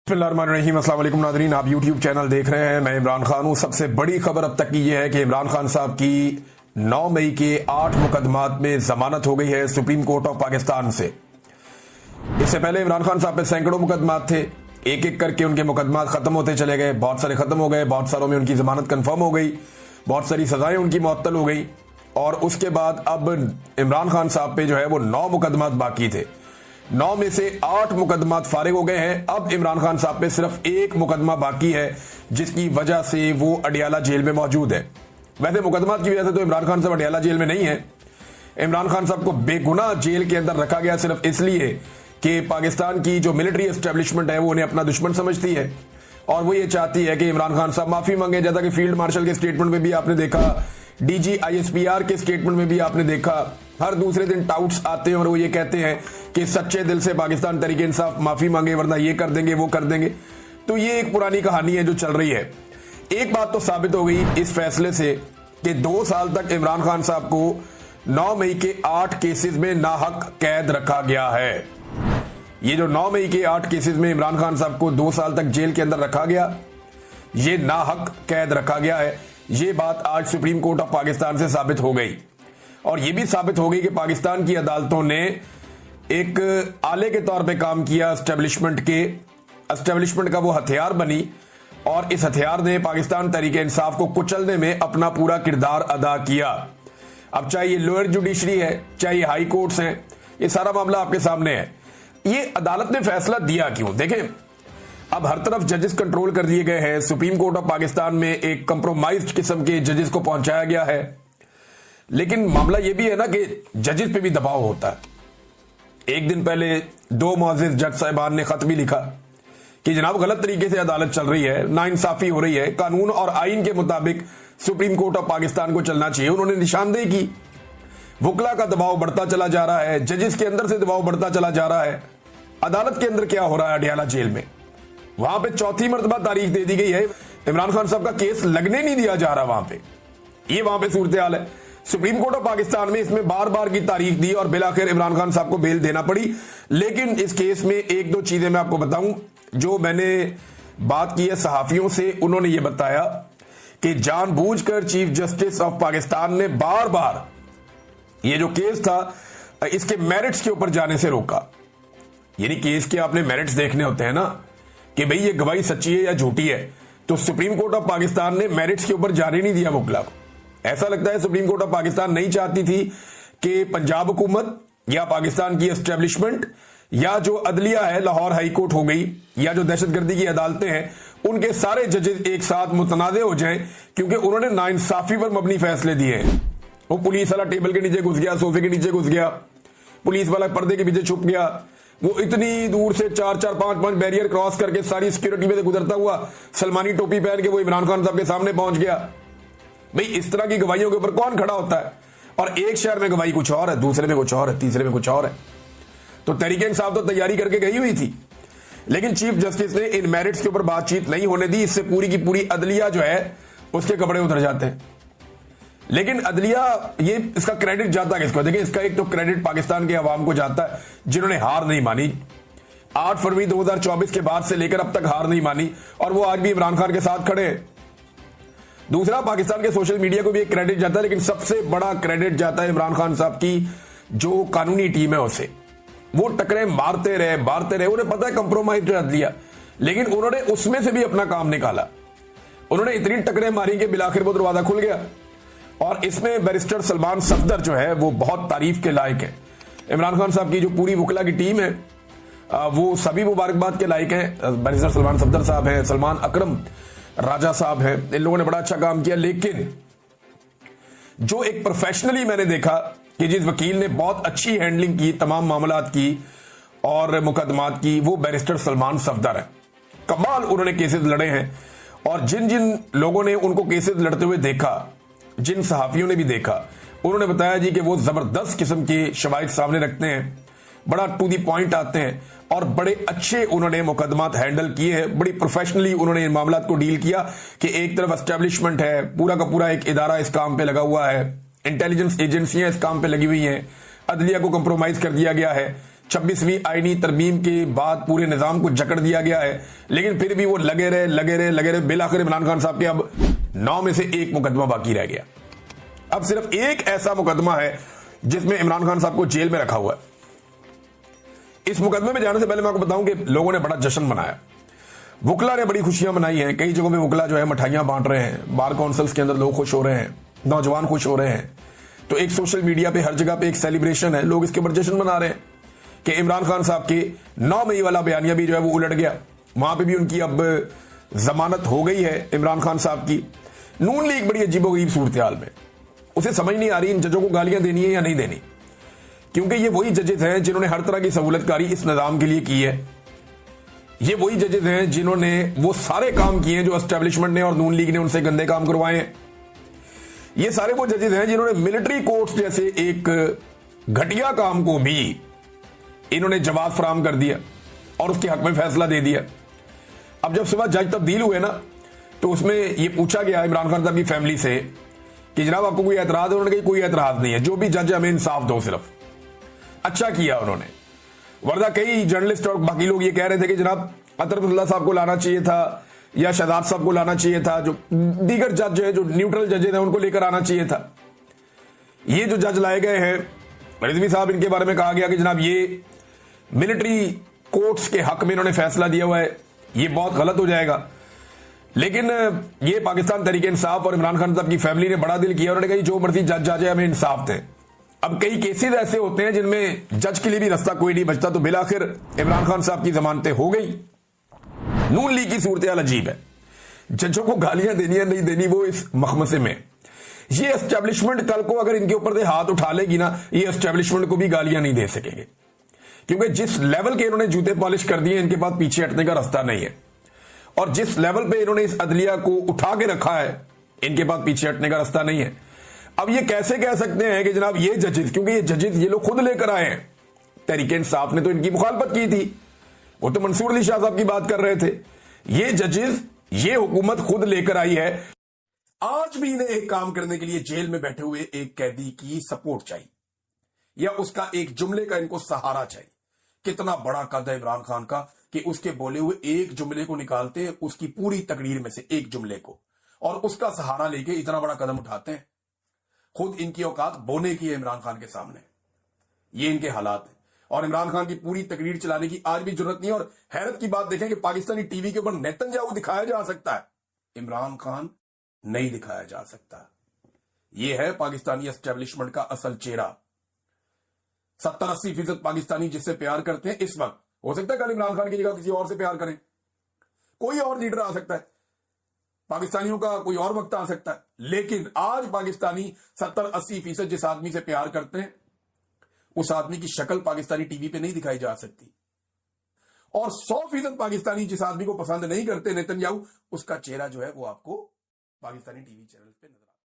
बिस्मिल्लाहिर्रहमानिर्रहीम। अस्सलाम वालेकुम नाज़रीन, आप यूट्यूब चैनल देख रहे हैं। मैं इमरान खान हूं। सबसे बड़ी खबर अब तक की यह है कि इमरान खान साहब की 9 मई के 8 मुकदमात में जमानत हो गई है सुप्रीम कोर्ट ऑफ पाकिस्तान से। इससे पहले इमरान खान साहब पे सैकड़ों मुकदमात थे, एक एक करके उनके मुकदमात खत्म होते चले गए। बहुत सारे खत्म हो गए, बहुत सारों में उनकी जमानत कंफर्म हो गई, बहुत सारी सजाएं उनकी मुअत्तल हो गई। और उसके बाद अब इमरान खान साहब पे जो है वो 9 मुकदमात बाकी थे। 9 में से 8 मुकदमात फारिग हो गए हैं। अब इमरान खान साहब पे सिर्फ एक मुकदमा बाकी है, जिसकी वजह से वो अडियाला जेल में मौजूद है। वैसे मुकदमात की वजह से तो इमरान खान साहब अडियाला जेल में नहीं है। इमरान खान साहब को बेगुनाह जेल के अंदर रखा गया सिर्फ इसलिए कि पाकिस्तान की जो मिलिट्री एस्टेब्लिशमेंट है वो उन्हें अपना दुश्मन समझती है और वो ये चाहती है कि इमरान खान साहब माफी मांगे। जैसा कि फील्ड मार्शल के स्टेटमेंट में भी आपने देखा, डीजी आईएसपीआर के स्टेटमेंट में भी आपने देखा, हर दूसरे दिन टाउट्स आते हैं और वो ये कहते हैं कि सच्चे दिल से पाकिस्तान तहरीक इंसाफ माफी मांगे, वरना ये कर देंगे वो कर देंगे। तो ये एक पुरानी कहानी है जो चल रही है। एक बात तो साबित हो गई इस फैसले से कि 2 साल तक इमरान खान साहब को 9 मई के 8 केसेस में नाहक कैद रखा गया है। ये जो 9 मई के 8 केसेस में इमरान खान साहब को 2 साल तक जेल के अंदर रखा गया, ये नाहक कैद रखा गया है। ये बात आज सुप्रीम कोर्ट ऑफ पाकिस्तान से साबित हो गई और यह भी साबित हो गई कि पाकिस्तान की अदालतों ने एक आले के तौर पे काम किया। एस्टेब्लिशमेंट का वो हथियार बनी और इस हथियार ने पाकिस्तान तहरीक इंसाफ को कुचलने में अपना पूरा किरदार अदा किया। अब चाहे ये लोअर जुडिशरी है, चाहे ये हाई कोर्ट्स हैं, ये सारा मामला आपके सामने है। ये अदालत ने फैसला दिया क्यों? देखें, अब हर तरफ जजेस कंट्रोल कर दिए गए हैं। सुप्रीम कोर्ट ऑफ पाकिस्तान में एक कंप्रोमाइज्ड किस्म के जजेस को पहुंचाया गया है। लेकिन मामला यह भी है ना कि जजेस पे भी दबाव होता है। एक दिन पहले 2 मुअज़्ज़िज़ जज साहिबान ने खत भी लिखा कि जनाब गलत तरीके से अदालत चल रही है, नाइंसाफी हो रही है, कानून और आईन के मुताबिक सुप्रीम कोर्ट ऑफ पाकिस्तान को चलना चाहिए। उन्होंने निशानदेही की। वकला का दबाव बढ़ता चला जा रहा है, जजेस के अंदर से दबाव बढ़ता चला जा रहा है। अदालत के अंदर क्या हो रहा है? अडियाला जेल में वहां पे 4थी मरतबा तारीख दे दी गई है। इमरान खान साहब का केस लगने नहीं दिया जा रहा वहां पे। ये वहां पे सूरत हाल है। सुप्रीम कोर्ट ऑफ पाकिस्तान में इसमें बार बार की तारीख दी और बिलाखिर इमरान खान साहब को बेल देना पड़ी। लेकिन इस केस में 1-2 चीजें मैं आपको बताऊं। जो मैंने बात की है सहाफियों से, उन्होंने ये बताया कि जानबूझकर चीफ जस्टिस ऑफ पाकिस्तान ने बार बार ये जो केस था इसके मेरिट्स के ऊपर जाने से रोका। यानी केस के आपने मेरिट्स देखने होते हैं ना कि भाई ये गवाही सच्ची है या झूठी है। तो सुप्रीम कोर्ट ऑफ पाकिस्तान ने मेरिट्स के ऊपर जाने नहीं दिया मुकला को। ऐसा लगता है सुप्रीम कोर्ट ऑफ पाकिस्तान नहीं चाहती थी कि पंजाब हुकूमत या पाकिस्तान की एस्टेब्लिशमेंट या जो अदलिया है, लाहौर हाई कोर्ट हो गई, या जो दहशतगर्दी की अदालतें हैं, उनके सारे जजेस एक साथ मुतनाज़े हो जाएं, क्योंकि उन्होंने नाइंसाफी पर मबनी फैसले दिए हैं। वो पुलिस वाला टेबल के नीचे घुस गया, सोफे के नीचे घुस गया, पुलिस वाला पर्दे के पीछे छुप गया, वो इतनी दूर से 4-4, 5-5 बैरियर क्रॉस करके सारी सिक्योरिटी में से गुजरता हुआ सलमानी टोपी पहन के वो इमरान खान साहब के सामने पहुंच गया। भाई इस तरह की गवाहियों के ऊपर कौन खड़ा होता है? और एक शहर में गवाही कुछ और है, दूसरे में कुछ और है, तीसरे में कुछ और है। तो तहरीक इंसाफ तो तैयारी करके गई हुई थी, लेकिन चीफ जस्टिस ने इन मेरिट्स के ऊपर बातचीत नहीं होने दी। इससे पूरी की पूरी अदलिया जो है उसके कपड़े उतर जाते हैं। लेकिन अदलिया, ये इसका क्रेडिट जाता किसको? देखिए, इसका एक तो क्रेडिट पाकिस्तान के अवाम को जाता है जिन्होंने हार नहीं मानी। 8 फरवरी 2024 के बाद से लेकर अब तक हार नहीं मानी और वो आज भी इमरान खान के साथ खड़े हैं। दूसरा, पाकिस्तान के सोशल मीडिया को भी एक क्रेडिट जाता है, लेकिन सबसे बड़ा क्रेडिट जाता है इमरान खान साहब की जो कानूनी टीम है उसे। वो टकरे मारते रहे, उन्हें पता है कंप्रोमाइज कर दिया, लेकिन उन्होंने उसमें से भी अपना काम निकाला। उन्होंने इतनी टकरे मारी कि बिलाखिर वो दरवाजा खुल गया। और इसमें बैरिस्टर सलमान सफदर जो है वो बहुत तारीफ के लायक है। इमरान खान साहब की जो पूरी वकला की टीम है वो सभी मुबारकबाद के लायक हैं। बैरिस्टर सलमान सफदर साहब हैं, सलमान अकरम राजा साहब हैं, इन लोगों ने बड़ा अच्छा काम किया। लेकिन जो एक प्रोफेशनली मैंने देखा कि जिस वकील ने बहुत अच्छी हैंडलिंग की तमाम मामलात की और मुकदमात की, वो बैरिस्टर सलमान सफदर है। कमाल उन्होंने केसेस लड़े हैं और जिन जिन लोगों ने उनको केसेस लड़ते हुए देखा, जिन सहाफियों ने भी देखा, उन्होंने बताया जी कि वो जबरदस्त किस्म के शवाहिद सामने रखते हैं, बड़ा टू दी पॉइंट आते हैं और बड़े अच्छे उन्होंने मुकदमात हैंडल किए हैं। बड़ी प्रोफेशनली उन्होंने इन मामलात को डील किया कि एक तरफ एस्टेब्लिशमेंट है, पूरा का पूरा एक इदारा इस काम पे लगा हुआ है, इंटेलिजेंस एजेंसियां इस काम पे लगी हुई हैं, अदलिया को कंप्रोमाइज कर दिया गया है, 26वीं आईनी तरमीम के बाद पूरे निजाम को जकड़ दिया गया है, लेकिन फिर भी वो लगे रहे। बिलाखिर इमरान खान साहब के अब 9 में से 1 मुकदमा बाकी रह गया। अब सिर्फ एक ऐसा मुकदमा है जिसमें इमरान खान साहब को जेल में रखा हुआ है। इस मुकदमे में जाने से पहले मैं आपको बताऊं कि लोगों ने बड़ा जश्न मनाया, वुकला ने बड़ी खुशियां मनाई हैं। कई जगहों पे वुकला जो है मिठाइयां बांट रहे हैं, बार काउंसिल्स के अंदर लोग खुश हो रहे हैं, नौजवान खुश हो रहे हैं। तो एक सोशल मीडिया पे हर जगह पे एक सेलिब्रेशन है, लोग इसके ऊपर जश्न मना रहे हैं कि इमरान खान साहब के 9 मई वाला बयानिया भी जो है वो उलट गया। वहां पे भी उनकी अब जमानत हो गई है इमरान खान साहब की। नून लीग बड़ी अजीबोगरीब सूरत हाल में, उसे समझ नहीं आ रही इन जजों को गालियां देनी है या नहीं देनी, क्योंकि ये वही जजेस हैं जिन्होंने हर तरह की सहूलतकारी इस निजाम के लिए की है। ये वही जजेस हैं जिन्होंने वो सारे काम किए हैं जो एस्टेब्लिशमेंट ने और नून लीग ने उनसे गंदे काम करवाए हैं। ये सारे वो जजेस हैं जिन्होंने मिलिट्री कोर्ट्स जैसे एक घटिया काम को भी इन्होंने जवाब फराहम कर दिया और उसके हक में फैसला दे दिया। अब जब सुबह जज तब्दील हुए ना, तो उसमें यह पूछा गया इमरान खान साहब की फैमिली से कि जनाब आपको कोई एतराज है? उन्होंने कहा कोई एतराज नहीं है, जो भी जज हमें इंसाफ दो। सिर्फ अच्छा किया उन्होंने, वरना कई जर्नलिस्ट और बाकी लोग ये कह रहे थे कि जनाब अतरफुल्ला साहब को लाना चाहिए था या शहजाद साहब को लाना चाहिए था, जो दीगर जज है, जो न्यूट्रल जजेस हैं, उनको लेकर आना चाहिए था। ये जो जज लाए गए हैं रिजवी साहब, इनके बारे में कहा गया कि जनाब ये मिलिट्री कोर्ट्स के हक में इन्होंने फैसला दिया हुआ है, ये बहुत गलत हो जाएगा। लेकिन ये पाकिस्तान तहरीक इंसाफ और इमरान खान साहब की फैमिली ने बड़ा दिल किया, उन्होंने कहा जो मर्जी जज जाए हमें इंसाफ दें। अब कई केसेस ऐसे होते हैं जिनमें जज के लिए भी रास्ता कोई नहीं बचता, तो बिलाखिर इमरान खान साहब की जमानतें हो गई। नून लीग की सूरत हाल अजीब है, जजों को गालियां देनी है नहीं देनी वो इस मखमसे में। ये एस्टेब्लिशमेंट कल को अगर इनके ऊपर से हाथ उठा लेगी ना, ये एस्टेब्लिशमेंट को भी गालियां नहीं दे सकेंगे, क्योंकि जिस लेवल के इन्होंने जूते पॉलिश कर दिए इनके पास पीछे हटने का रास्ता नहीं है। और जिस लेवल पे इन्होंने इस अदलिया को उठा के रखा है इनके पास पीछे हटने का रास्ता नहीं है। अब ये कैसे कह सकते हैं कि जनाब ये जजेस, क्योंकि ये जजेस ये लोग खुद लेकर आए हैं, तहरीक इंसाफ ने तो इनकी मुखालफत की थी, वो तो मंसूर अली शाह साहब की बात कर रहे थे। ये जजेस ये हुकूमत खुद लेकर आई है। आज भी इन्हें एक काम करने के लिए जेल में बैठे हुए एक कैदी की सपोर्ट चाहिए या उसका एक जुमले का इनको सहारा चाहिए। कितना बड़ा कद है इमरान खान का कि उसके बोले हुए एक जुमले को निकालते हैं, उसकी पूरी तकरीर में से एक जुमले को, और उसका सहारा लेके इतना बड़ा कदम उठाते हैं। खुद इनकी औकात बोने की है इमरान खान के सामने, ये इनके हालात हैं। और इमरान खान की पूरी तकरीर चलाने की आज भी जरूरत नहीं है। और हैरत की बात देखें कि पाकिस्तानी टीवी के ऊपर नेतन्याहू दिखाया जा सकता है, इमरान खान नहीं दिखाया जा सकता। यह है पाकिस्तानी एस्टेब्लिशमेंट का असल चेहरा। 70-80% पाकिस्तानी जिससे प्यार करते हैं इस वक्त, हो सकता है कल इमरान खान की जगह किसी और से प्यार करें, कोई और लीडर आ सकता है, पाकिस्तानियों का कोई और वक्त आ सकता है, लेकिन आज पाकिस्तानी 70-80% जिस आदमी से प्यार करते हैं उस आदमी की शक्ल पाकिस्तानी टीवी पे नहीं दिखाई जा सकती। और 100% पाकिस्तानी जिस आदमी को पसंद नहीं करते नेतन्याहू, उसका चेहरा जो है वो आपको पाकिस्तानी टीवी चैनल पे नजर